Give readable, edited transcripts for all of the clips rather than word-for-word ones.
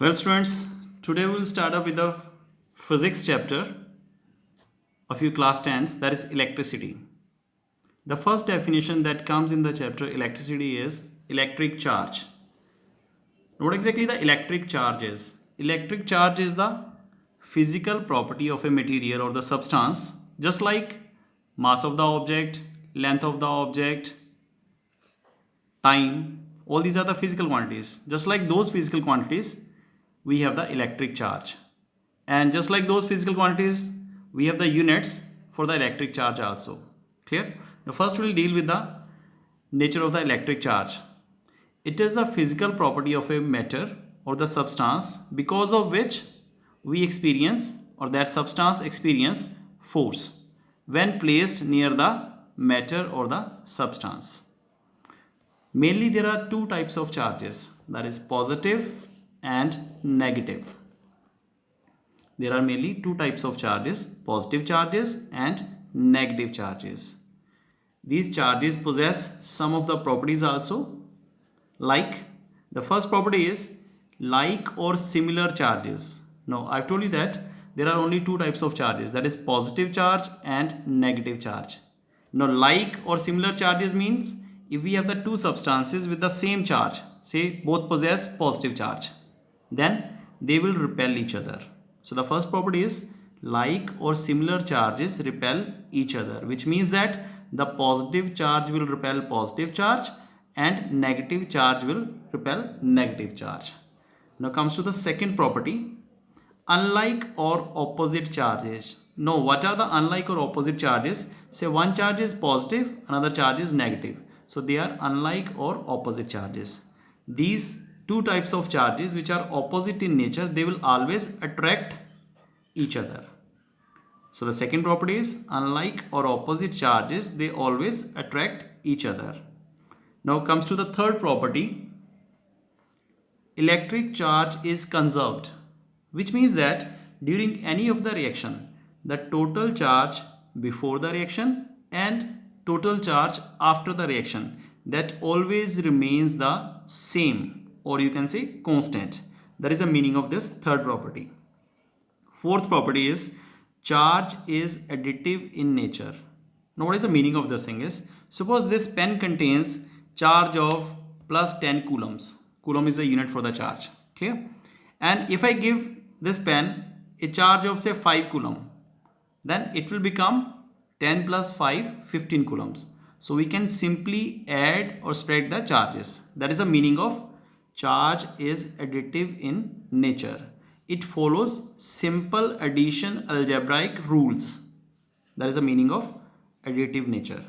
Well, students, today we'll start up with the physics chapter of your class 10th, that is electricity. The first definition that comes in the chapter electricity is electric charge. What exactly the electric charge is? Electric charge is the physical property of a material or the substance, just like mass of the object, length of the object, time, all these are the physical quantities. Just like those physical quantities, we have the electric charge. And just like those physical quantities, we have the units for the electric charge also. Clear? Now first we'll deal with the nature of the electric charge. It is the physical property of a matter or the substance because of which we experience or that substance experience force when placed near the matter or the substance. Mainly there are two types of charges, that is positive and negative. There are mainly two types of charges, positive charges and negative charges. These charges possess some of the properties also, like the first property is like or similar charges. Now I've told you that there are only two types of charges, that is positive charge and negative charge. Now like or similar charges means if we have the two substances with the same charge, say both possess positive charge, then they will repel each other. So the first property is like or similar charges repel each other, which means that the positive charge will repel positive charge and negative charge will repel negative charge. Now comes to the second property, unlike or opposite charges. Now what are the unlike or opposite charges? Say one charge is positive, another charge is negative. So they are unlike or opposite charges. These two types of charges which are opposite in nature, they will always attract each other. So the second property is unlike or opposite charges, they always attract each other. Now comes to the third property, electric charge is conserved, which means that during any of the reaction, the total charge before the reaction and total charge after the reaction, that always remains the same, or you can say constant. That is the meaning of this third property. Fourth property is charge is additive in nature. Now what is the meaning of this thing is, suppose this pen contains charge of plus 10 coulombs. Coulomb is the unit for the charge. Clear? And if I give this pen a charge of say 5 coulomb, then it will become 10 plus 5, 15 coulombs. So we can simply add or spread the charges. That is the meaning of charge is additive in nature. It follows simple addition algebraic rules. That is the meaning of additive nature.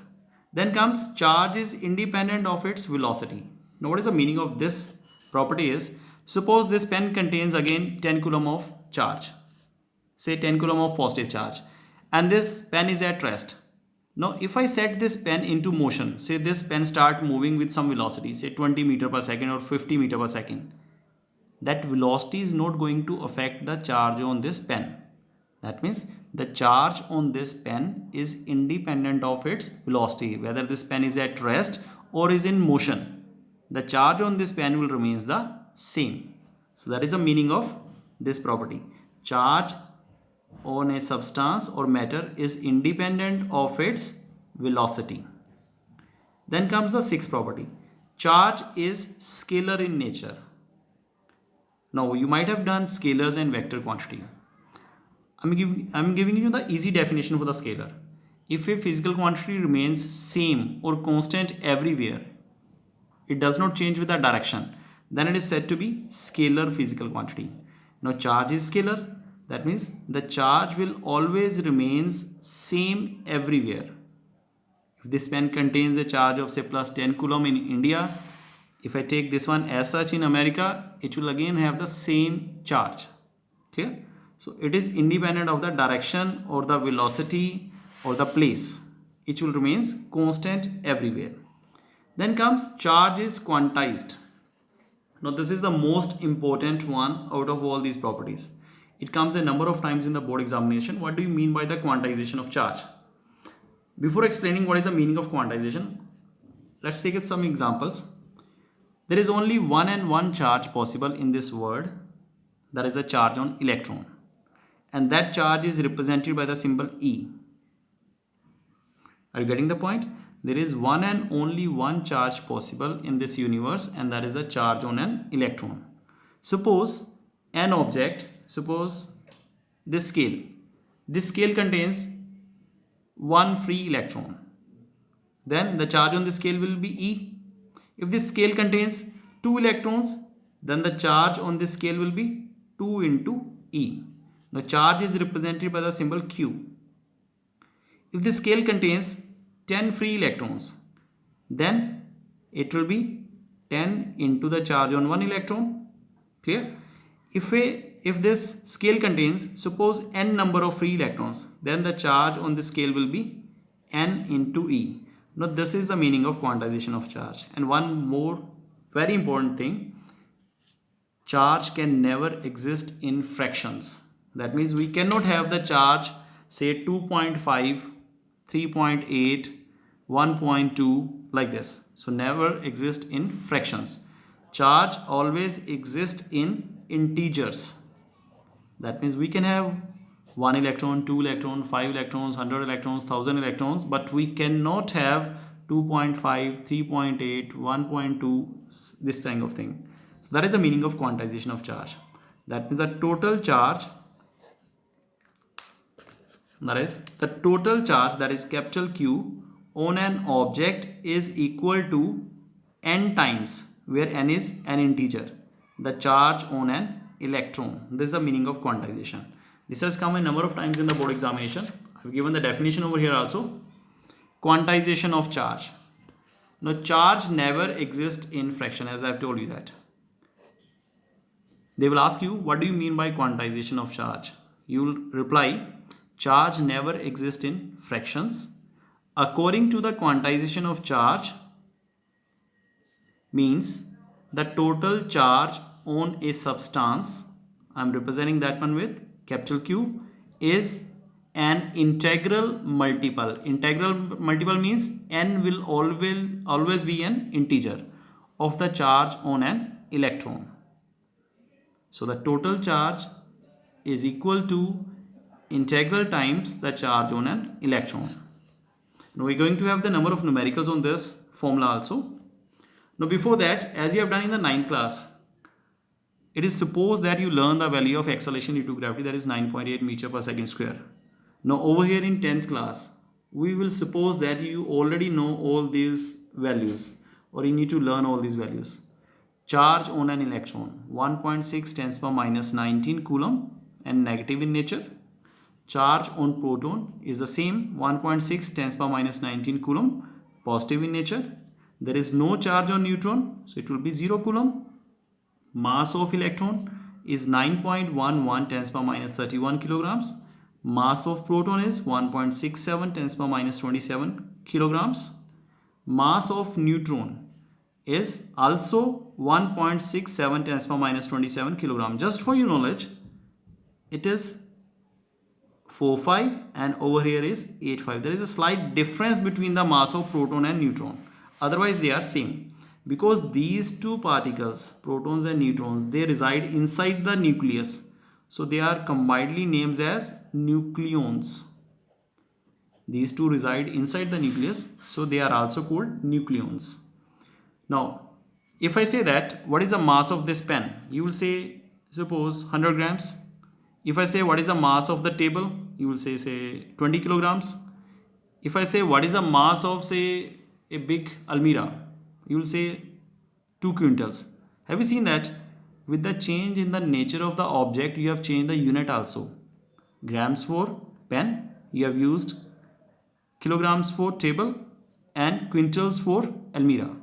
Then comes charge is independent of its velocity. Now what is the meaning of this property is, suppose this pen contains again 10 coulomb of charge, say 10 coulomb of positive charge, and this pen is at rest. Now if I set this pen into motion, say this pen start moving with some velocity, say 20 meter per second or 50 meter per second, that velocity is not going to affect the charge on this pen. That means the charge on this pen is independent of its velocity, whether this pen is at rest or is in motion. The charge on this pen will remain the same. So that is the meaning of this property. Charge on a substance or matter is independent of its velocity. Then comes the sixth property. Charge is scalar in nature. Now you might have done scalars and vector quantity. I'm giving you the easy definition for the scalar. If a physical quantity remains same or constant everywhere, it does not change with the direction, then it is said to be scalar physical quantity. Now charge is scalar. That means the charge will always remains same everywhere. If this pen contains a charge of say plus 10 coulomb in India, if I take this one as such in America, it will again have the same charge. Clear? So it is independent of the direction or the velocity or the place. It will remains constant everywhere. Then comes charge is quantized. Now this is the most important one out of all these properties. It comes a number of times in the board examination. What do you mean by the quantization of charge? Before explaining what is the meaning of quantization, let's take up some examples. There is only one and one charge possible in this world, that is the charge on electron, and that charge is represented by the symbol E. Are you getting the point? There is one and only one charge possible in this universe, and that is the charge on an electron. Suppose an object, suppose this scale contains one free electron. Then the charge on the scale will be E. If this scale contains 2 electrons, then the charge on this scale will be 2 into E. Now charge is represented by the symbol Q. If the scale contains 10 free electrons, then it will be 10 into the charge on 1 electron. Clear? If this scale contains, suppose n number of free electrons, then the charge on the scale will be n into E. Now this is the meaning of quantization of charge. And one more very important thing, charge can never exist in fractions. That means we cannot have the charge say 2.5, 3.8, 1.2 like this. So never exist in fractions. Charge always exists in integers. That means we can have 1 electron, 2 electron, 5 electrons, 100 electrons, 1000 electrons, but we cannot have 2.5, 3.8, 1.2, this kind of thing. So that is the meaning of quantization of charge. That means the total charge, that is capital Q on an object is equal to n times, where n is an integer, the charge on an electron. This is the meaning of quantization. This has come a number of times in the board examination. I've given the definition over here also. Quantization of charge. Now charge never exists in fraction, as I've told you that. They will ask you, what do you mean by quantization of charge? You will reply, charge never exists in fractions. According to the quantization of charge means the total charge on a substance, I'm representing that one with capital Q, is an integral multiple. Integral multiple means n will always be an integer of the charge on an electron. So the total charge is equal to integral times the charge on an electron. Now we're going to have the number of numericals on this formula also. Now before that, as you have done in the 9th class, it is supposed that you learn the value of acceleration due to gravity, that is 9.8 meter per second square. Now over here in 10th class, we will suppose that you already know all these values, or you need to learn all these values. Charge on an electron, 1.6 10 power minus 19 coulomb and negative in nature. Charge on proton is the same, 1.6 10 power minus 19 coulomb, positive in nature. There is no charge on neutron, so it will be 0 coulomb. Mass of electron is 9.11 10 power minus 31 kilograms. Mass of proton is 1.67 10 power minus 27 kilograms. Mass of neutron is also 1.67 10 power minus 27 kilogram. Just for your knowledge, it is 4.5 and over here is 8.5. There is a slight difference between the mass of proton and neutron. Otherwise they are same, because these two particles, protons and neutrons, they reside inside the nucleus. So they are combinedly named as nucleons. These two reside inside the nucleus, so they are also called nucleons. Now, if I say that, what is the mass of this pen? You will say, suppose 100 grams. If I say, what is the mass of the table? You will say 20 kilograms. If I say, what is the mass of, say, a big almirah? You will say 2 quintals. Have you seen that? With the change in the nature of the object, you have changed the unit also. Grams for pen, you have used kilograms for table, and quintals for almirah.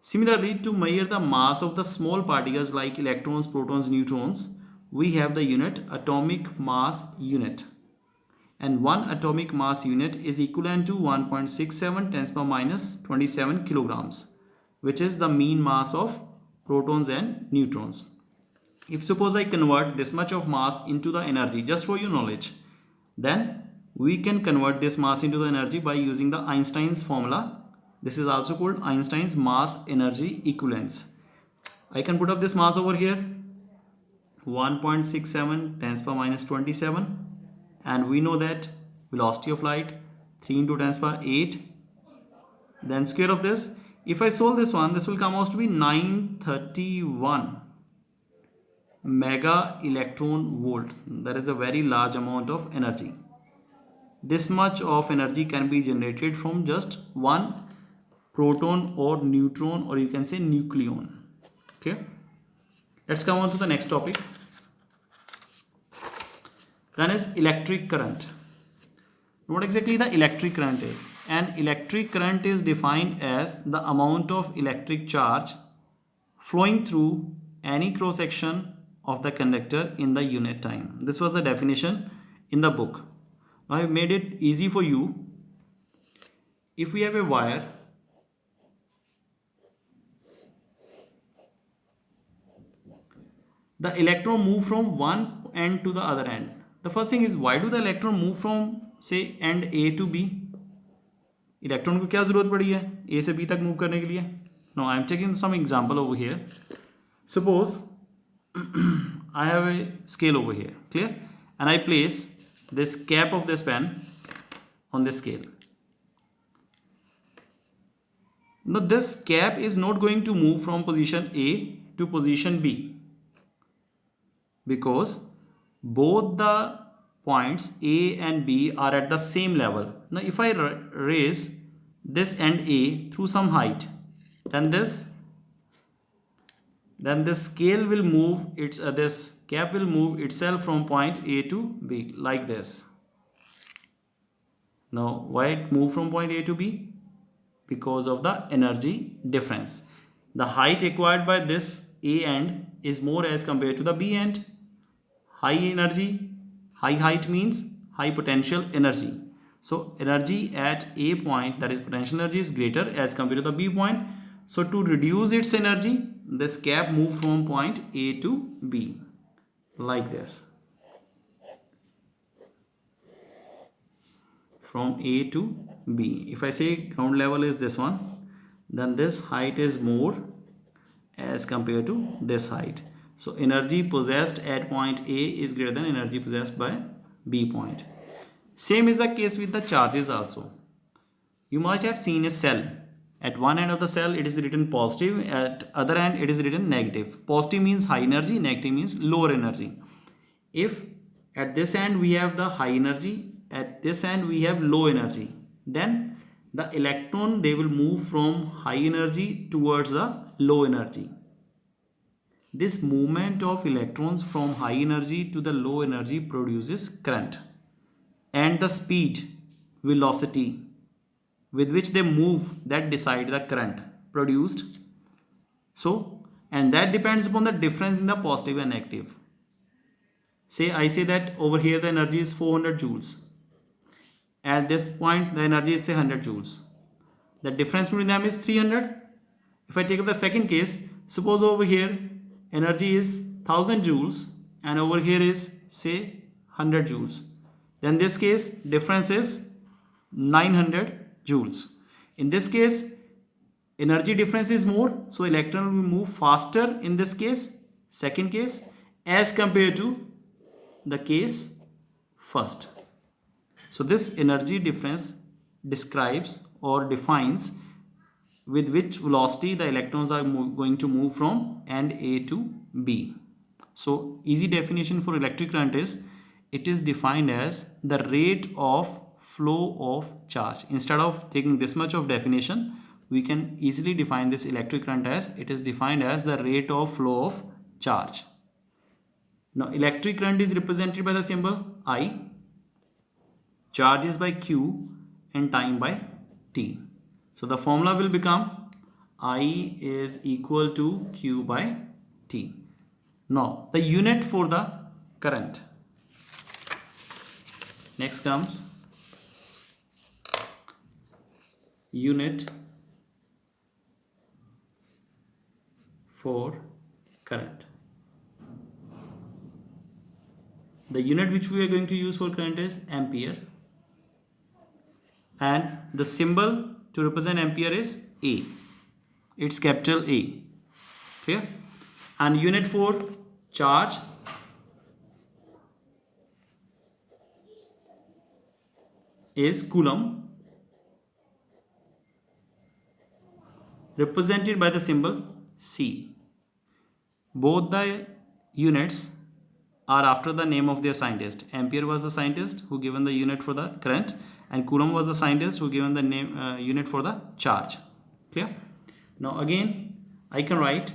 Similarly, to measure the mass of the small particles like electrons, protons, neutrons, we have the unit atomic mass unit. And one atomic mass unit is equivalent to 1.67 10 power minus 27 kilograms, which is the mean mass of protons and neutrons. If suppose I convert this much of mass into the energy, just for your knowledge, then we can convert this mass into the energy by using the Einstein's formula. This is also called Einstein's mass energy equivalence. I can put up this mass over here. 1.67 10 power minus 27, and we know that velocity of light 3 into 10 power 8. Then square of this, if I solve this one, this will come out to be 931 mega electron volt. That is a very large amount of energy. This much of energy can be generated from just one proton or neutron, or you can say nucleon. Okay, let's come on to the next topic. Then is electric current. What exactly the electric current is? An electric current is defined as the amount of electric charge flowing through any cross section of the conductor in the unit time. This was the definition in the book. Now I have made it easy for you. If we have a wire, the electron move from one end to the other end. The first thing is, why do the electron move from say end A to B? Electron को क्या जरूरत पड़ी है ए से B तक move करने के लिए? Now I am taking some example over here. Suppose I have a scale over here, clear? And I place this cap of this pen on this scale. Now this cap is not going to move from position A to position B, because both the points A and B are at the same level. Now if I raise this end A through some height, then this scale will move this cap will move itself from point A to B like this. Now why it move from point A to B? Because of the energy difference. The height acquired by this A end is more as compared to the B end. High energy, high height means high potential energy. So energy at A point, that is potential energy, is greater as compared to the B point. So to reduce its energy, this cap move from point A to B like this. From A to B. If I say ground level is this one, then this height is more as compared to this height. So energy possessed at point A is greater than energy possessed by B point. Same is the case with the charges also. You might have seen a cell. At one end of the cell it is written positive, at other end it is written negative. Positive means high energy, negative means lower energy. If at this end we have the high energy, at this end we have low energy, then the electron, they will move from high energy towards the low energy. This movement of electrons from high energy to the low energy produces current, and the speed, velocity with which they move, that decide the current produced. So, and that depends upon the difference in the positive and negative. Say I say that over here the energy is 400 joules. At this point the energy is say 100 joules. The difference between them is 300. If I take up the second case, suppose over here energy is 1000 joules and over here is say 100 joules. Then this case difference is 900 joules. In this case energy difference is more, so electron will move faster in this case, second case, as compared to the case first. So this energy difference describes or defines with which velocity the electrons are going to move from end A to B. So easy definition for electric current is, it is defined as the rate of flow of charge. Instead of taking this much of definition, we can easily define this electric current as, it is defined as the rate of flow of charge. Now electric current is represented by the symbol I, charge is by Q, and time by T. So the formula will become I is equal to Q by T. Now the unit for the current. Next comes unit for current. The unit which we are going to use for current is ampere, and the symbol to represent ampere is A. It's capital A. Clear? And unit for charge is Coulomb, represented by the symbol C. Both the units are after the name of their scientist. Ampere was the scientist who given the unit for the current, and Coulomb was the scientist who given the name unit for the charge. Clear? Now again I can write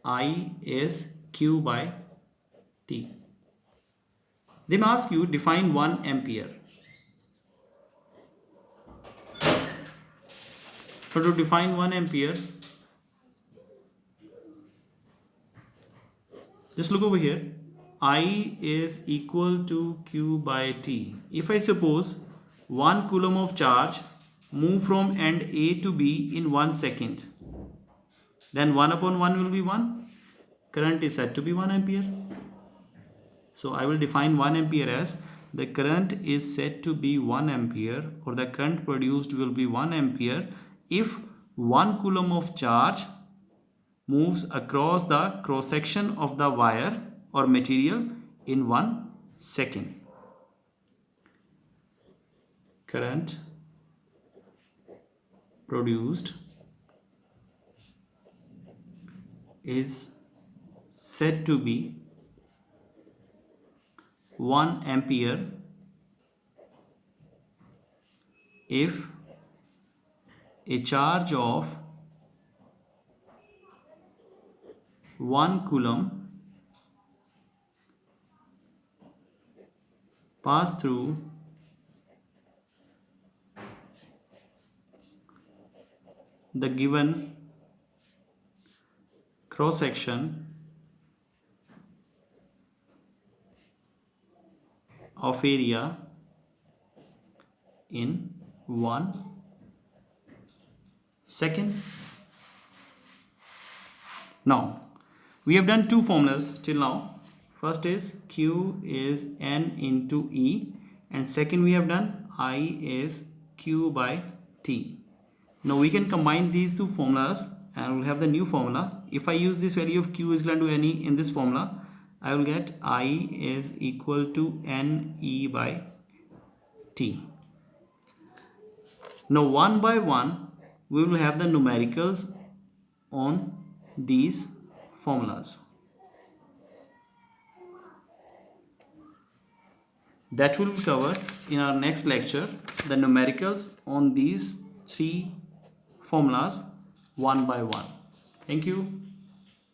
I is Q by T. They may ask you define 1 ampere. So to define 1 ampere, just look over here. I is equal to Q by T. If I suppose 1 coulomb of charge move from end A to B in 1 second, then 1 upon 1 will be 1. Current is said to be 1 ampere. So I will define 1 ampere as the current is said to be 1 ampere, or the current produced will be 1 ampere if 1 coulomb of charge moves across the cross section of the wire or material in 1 second. Current produced is said to be 1 ampere if a charge of 1 coulomb pass through the given cross section of area in 1 second. Now we have done two formulas till now. First is Q is N into E, and second we have done I is Q by T. Now we can combine these two formulas and we'll have the new formula. If I use this value of Q is equal to NE in this formula, I will get I is equal to NE by T. Now one by one we will have the numericals on these formulas. That will be covered in our next lecture, the numericals on these three formulas one by one. Thank you.